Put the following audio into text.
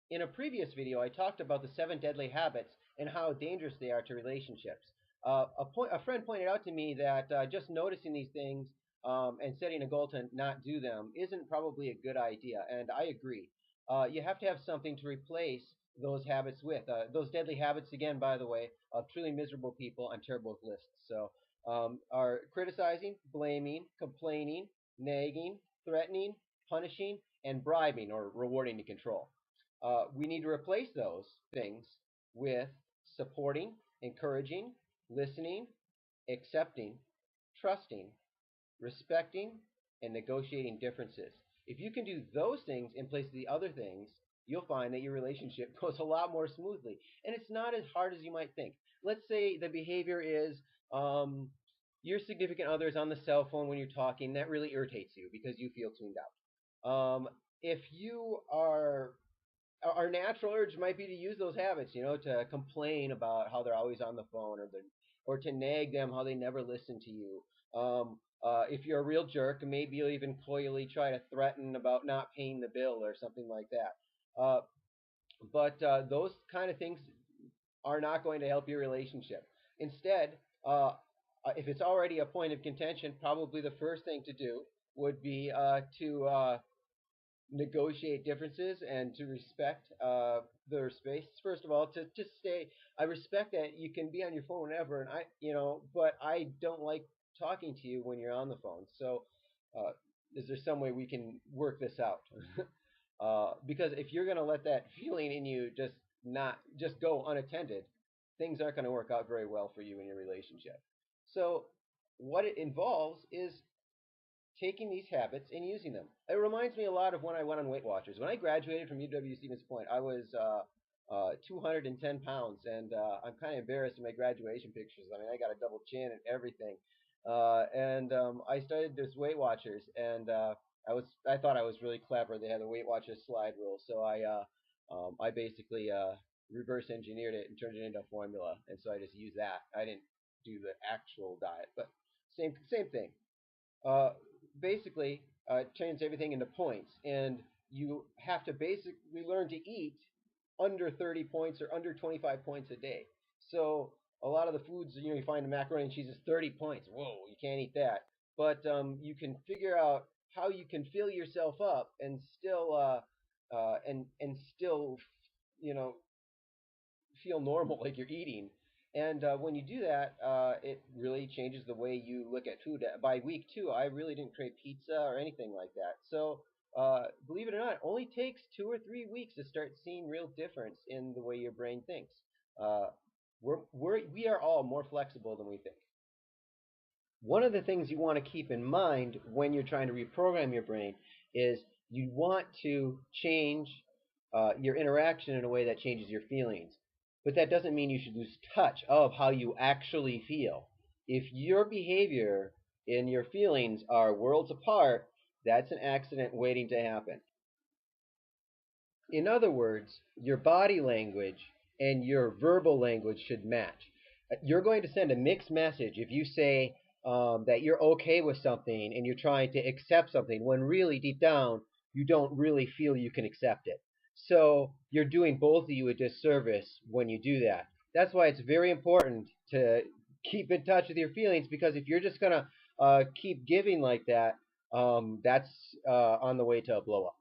In a previous video, I talked about the 7 deadly habits and how dangerous they are to relationships. A friend pointed out to me that just noticing these things and setting a goal to not do them isn't probably a good idea, and I agree. You have to have something to replace those habits with. Those deadly habits, again, by the way, of truly miserable people on terrible lists. So, are criticizing, blaming, complaining, nagging, threatening, punishing, and bribing or rewarding to control. We need to replace those things with supporting, encouraging, listening, accepting, trusting, respecting, and negotiating differences. If you can do those things in place of the other things, you'll find that your relationship goes a lot more smoothly. And it's not as hard as you might think. Let's say the behavior is your significant other is on the cell phone when you're talking. That really irritates you because you feel tuned out. If you are our natural urge might be to use those habits, to complain about how they're always on the phone, or to nag them how they never listen to you. If you're a real jerk, maybe you'll even coyly try to threaten about not paying the bill or something like that. But those kind of things are not going to help your relationship. Instead, if it's already a point of contention, probably the first thing to do would be to negotiate differences and to respect their space. First of all, to just stay. I respect that you can be on your phone whenever, and but I don't like talking to you when you're on the phone. So, uh, is there some way we can work this out? Because if you're going to let that feeling in you just go unattended, things aren't going to work out very well for you in your relationship. So, what it involves is taking these habits and using them. It reminds me a lot of when I went on Weight Watchers. When I graduated from UW Stevens Point, I was 210 pounds, and I'm kind of embarrassed in my graduation pictures. I mean, I got a double chin and everything. And I started this Weight Watchers, and I thought I was really clever. They had the Weight Watchers slide rule, so I basically reverse engineered it and turned it into a formula, and so I just used that. I didn't do the actual diet, but same thing. uh, basically turns everything into points, and you have to basically learn to eat under 30 points or under 25 points a day. So a lot of the foods, you find the macaroni and cheese is 30 points. Whoa, you can't eat that. But you can figure out how you can fill yourself up and still and still you know feel normal like you're eating. And when you do that, it really changes the way you look at food. By week 2, I really didn't crave pizza or anything like that. So, believe it or not, it only takes 2 or 3 weeks to start seeing real difference in the way your brain thinks. Uh, we are all more flexible than we think. One of the things you want to keep in mind when you're trying to reprogram your brain is you want to change your interaction in a way that changes your feelings. But that doesn't mean you should lose touch of how you actually feel. If your behavior and your feelings are worlds apart, that's an accident waiting to happen. In other words, your body language and your verbal language should match. You're going to send a mixed message if you say that you're okay with something and you're trying to accept something when really deep down you don't really feel you can accept it. So you're doing both of you a disservice when you do that. That's why it's very important to keep in touch with your feelings, because if you're just going to keep giving like that, that's on the way to a blow up.